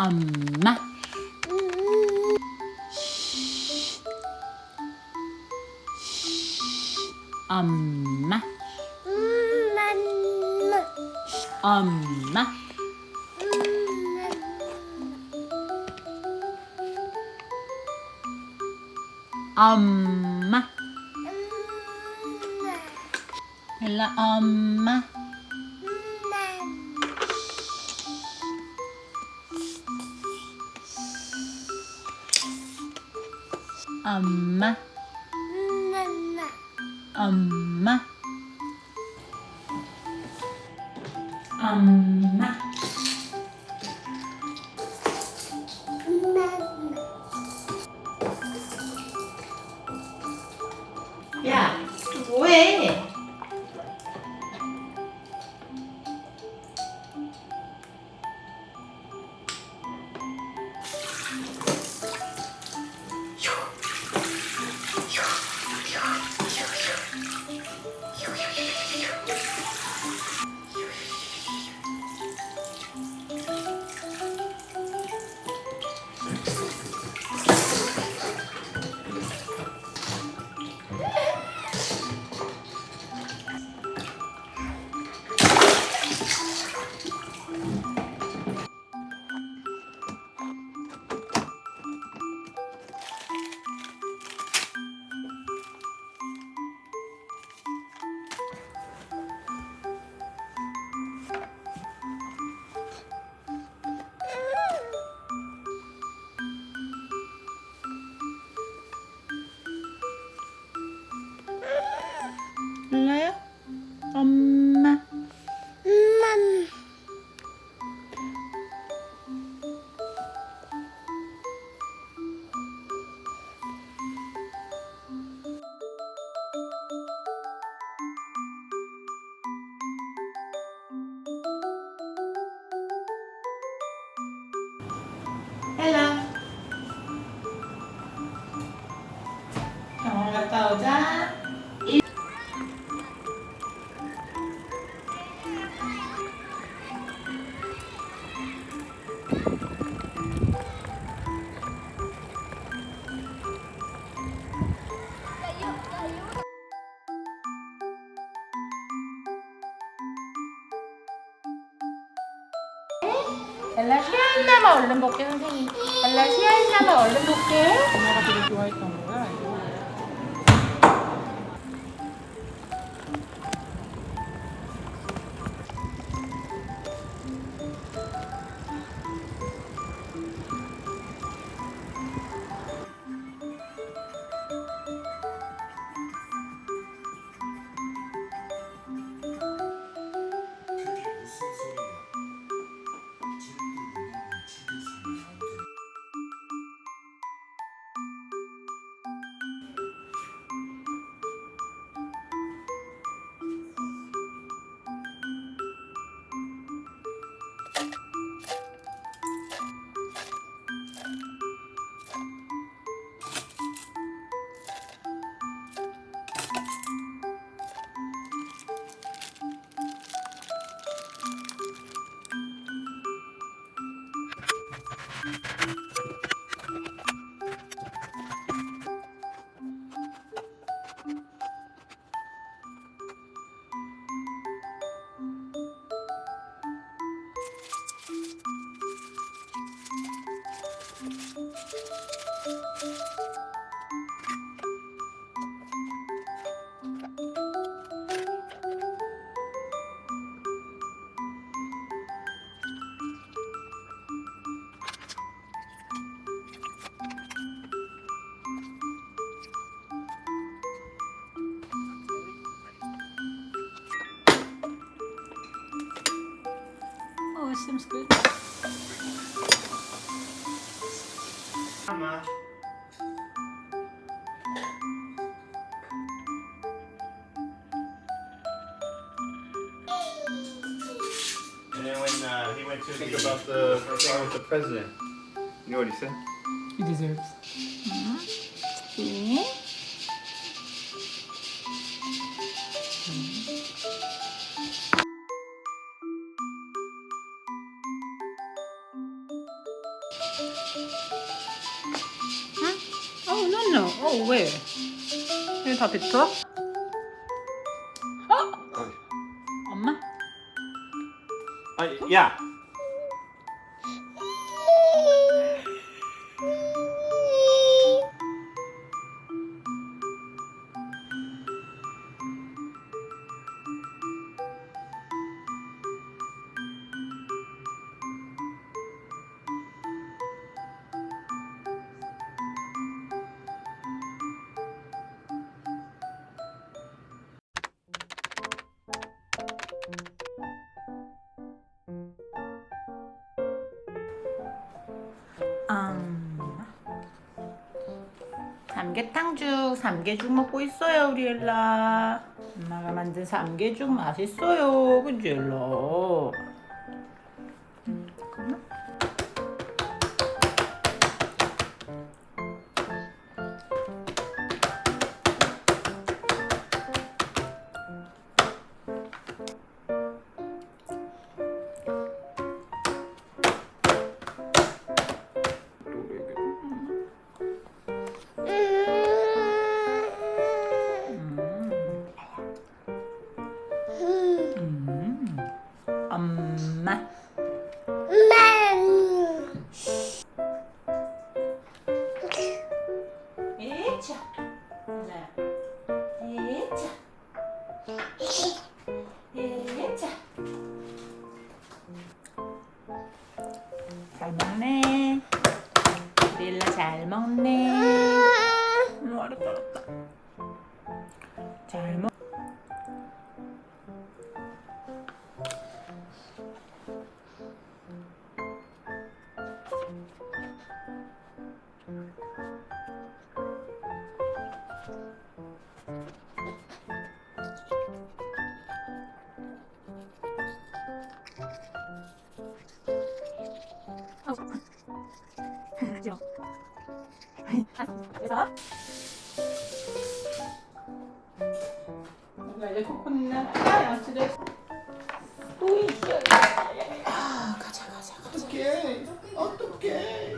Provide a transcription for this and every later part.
엄마. 엄마. 엄마. 엄마. 벨라 엄마. 엄마. 엄마. 엄마. 야, 뭐해? 벨라야? 엄마. 벨라. 병원 갔다 오자. 벨라 쉬어있나봐. 얼른 볼게 선생님. 벨라 쉬어있나봐. 얼른 볼게. 엄마가 되게 좋아했던 거야 이거. Oh, it seems good. Mama. And then when he went to Think the about the thing with the president. You know what he said? He deserves. See? 응? 왜? 왜 다 뱉어? 엄마? Yeah. 삼계탕죽, 삼계죽 먹고 있어요, 우리 엘라. 엄마가 만든 삼계죽 맛있어요, 그치 엘라? 잠깐만. 엄마. 에차. 에차. 에차. 잘 먹네. 릴라 잘 먹네. 알았다. 잘 먹. 그죠? 그래서 뭔가 이제 코코넛 양치를 또 있어요. 가자. 어떡해.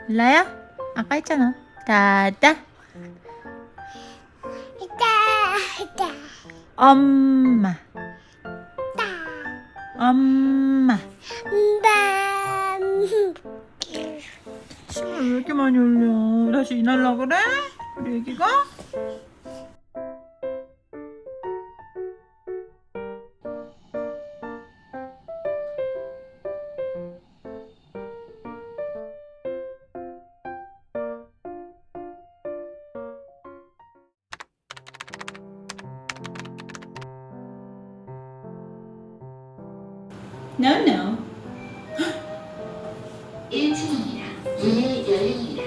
일라야? 아까 했잖아. 따따. 엄마. 엄마. 침을 왜 이렇게 많이 흘려? 다시 일하려 그래? 우리 애기가? No. 1층입니다. 문을 열립니다.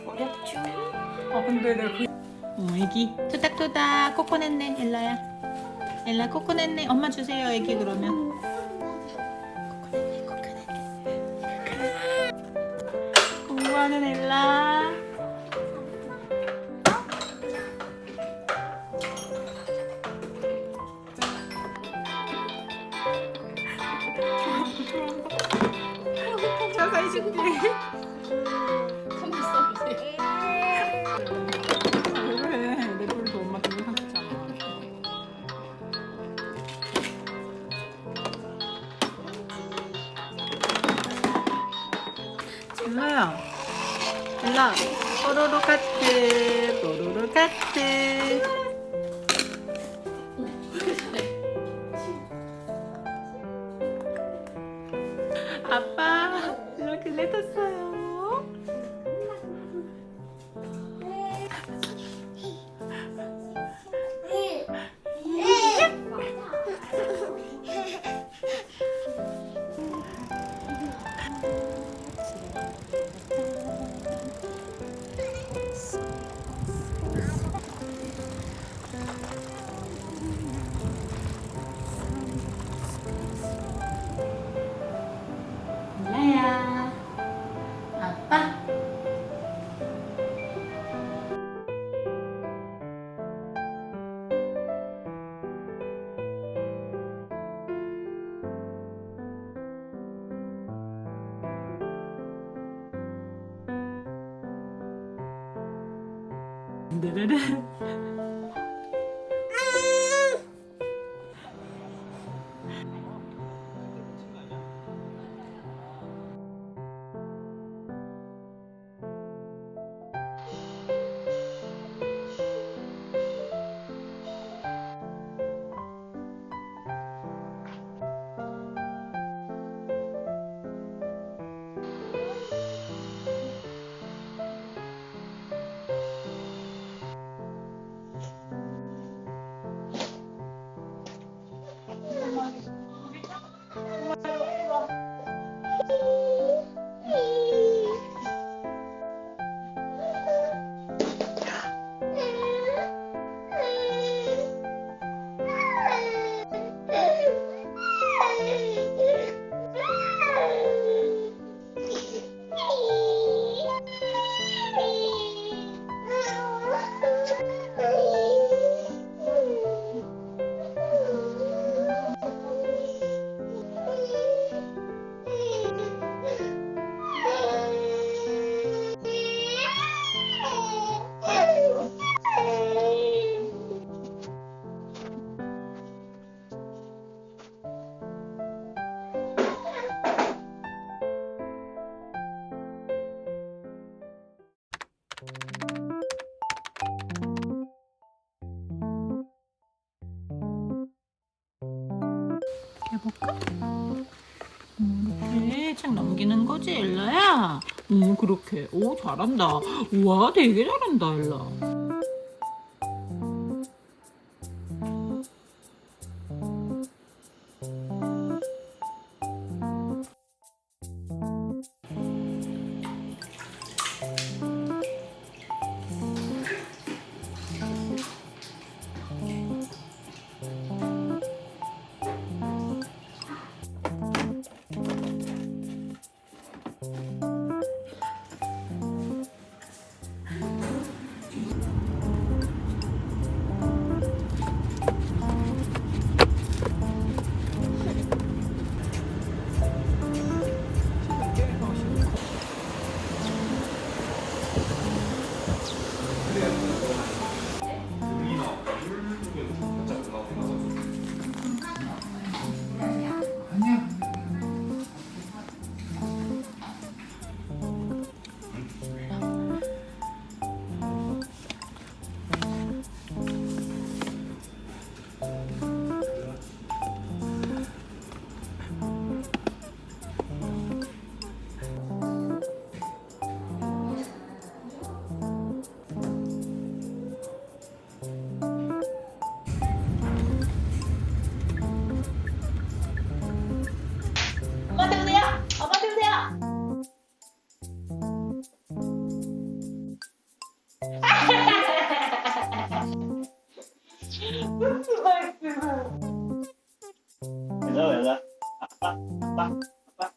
어렵죠? 근데 내가 애기 토닥토닥 코코냈네. 엘라 코코냈네. 엄마 주세요 애기. 그러면 공부하는 엘라. 자살 준비. 그래, 내 뿔도 엄마 동영상 찍잖아. 엘라, 뽀로로 카트. 아빠, 이렇게 내렸어요. 르르르. 해볼까? 이렇게 책 넘기는 거지, 엘라야? 그렇게. 오, 잘한다. 우와, 되게 잘한다, 엘라. Hello, Ella. Apa? Apa? Apa?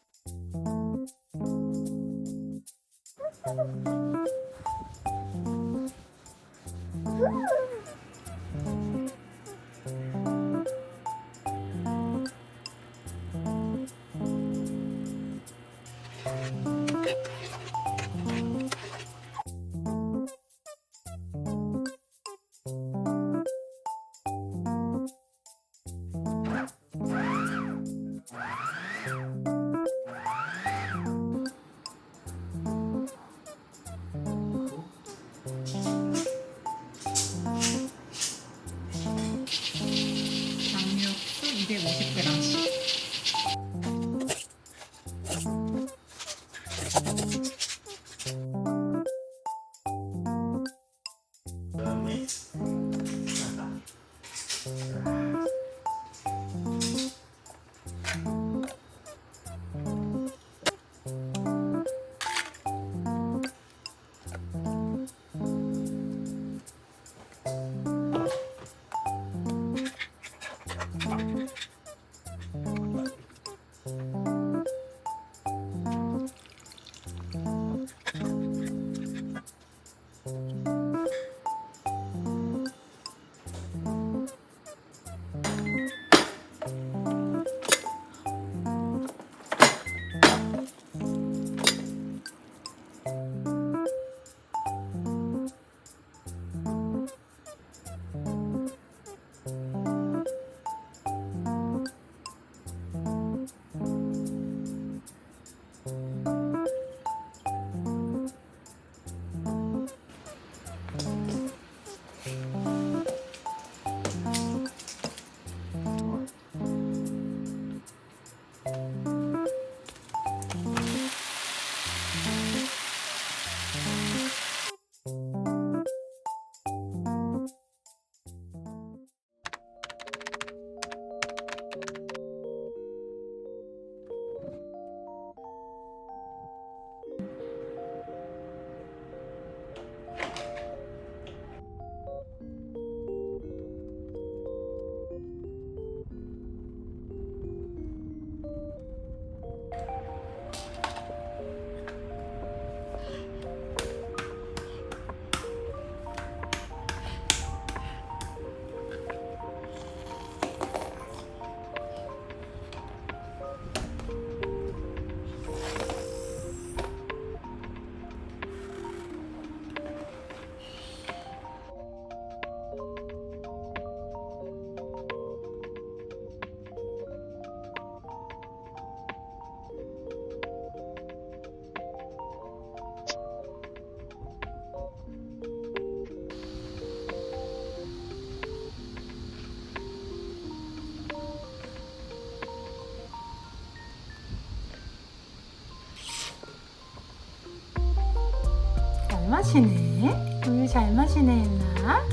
마시네. 우유 잘 마시네 엘라.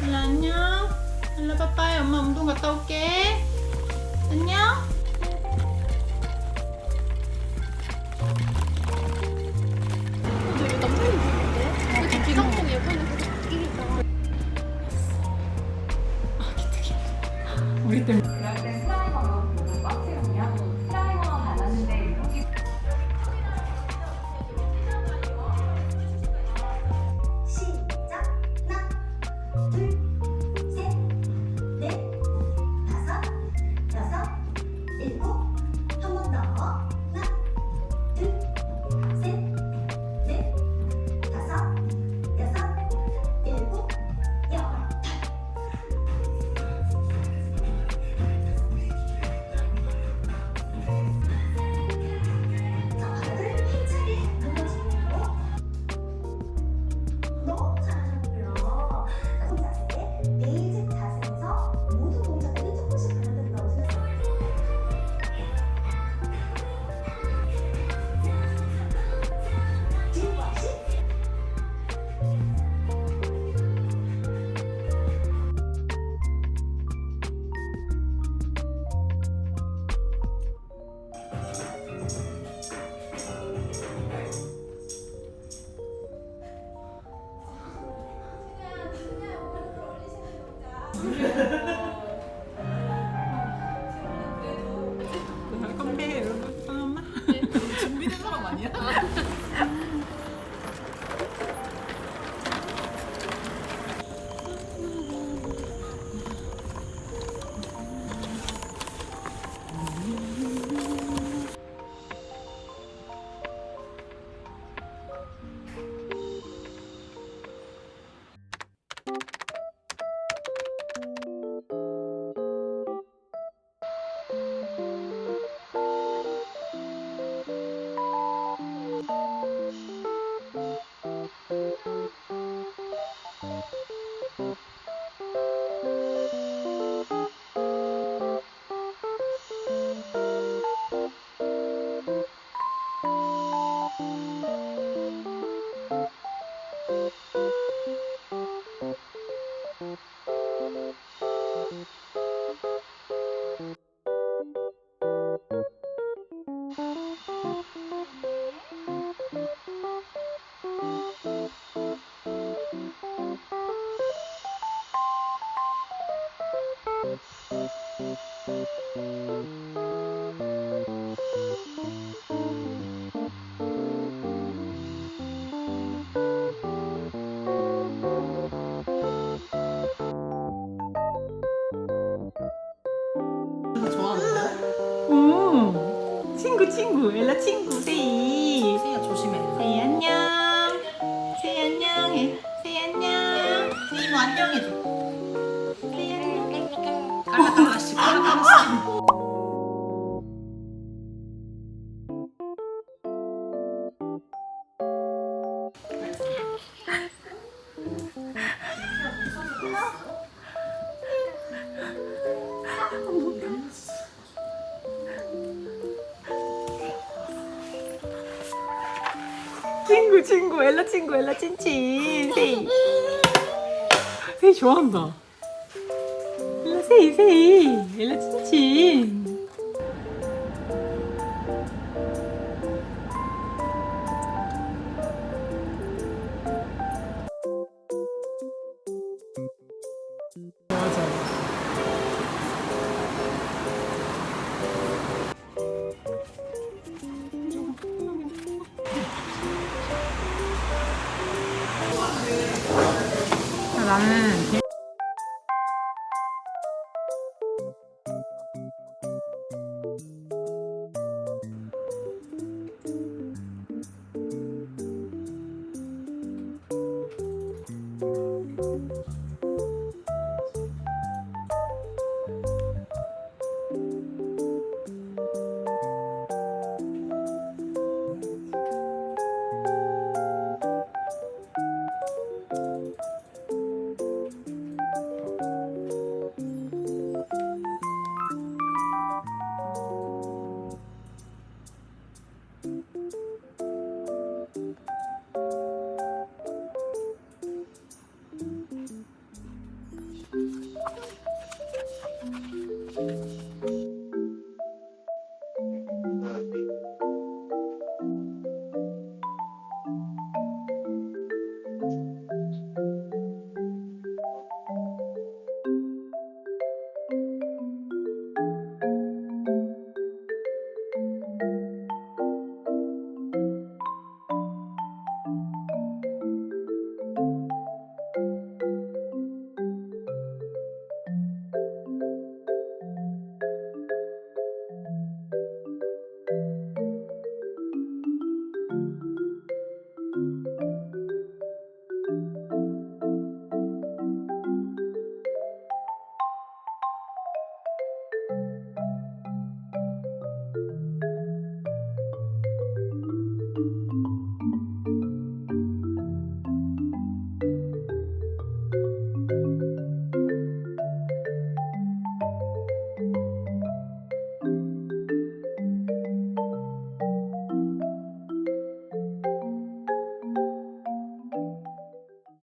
엘라 안녕. 엘라 빠빠이 엄마 운동 갔다 올게. 안녕. 되게 남자인 보이는데? 그치, 기상청 예보는 되게 바뀌니까. 우리 때문에. 그럴 땐 프라이머로 뷰를 꽉 채우면 프라이머 발랐는데 이렇게 시작. 하나, 둘, 셋, 넷, 다섯, 여섯, 일곱. 한 번 더. 하나, 둘, 셋, 넷, 다섯, 여섯, 일곱, 열. 자, 발을 힘차게 눌러주고. 너무 잘하셨고요. 자, 손 자세, 베이직 자세에서 모든 동작들이 조금씩 변화된다고 생각해요. 뒷발씩. 건배 여러분. 엄마. 준비된 사람 아니야? 좋아하는데? 오. 친구 엘라 친구 세이. 세이야 조심해. 세이 안녕. 세이 안녕해. 세이 안녕. 세이 뭐 안녕해줘. 세이 안녕. 깔라깔라씨 깔라깔라씨. 친구 엘라 찐친 세이. 세이 좋아한다. 엘라 세이 엘라 찐친. 맞아. 나는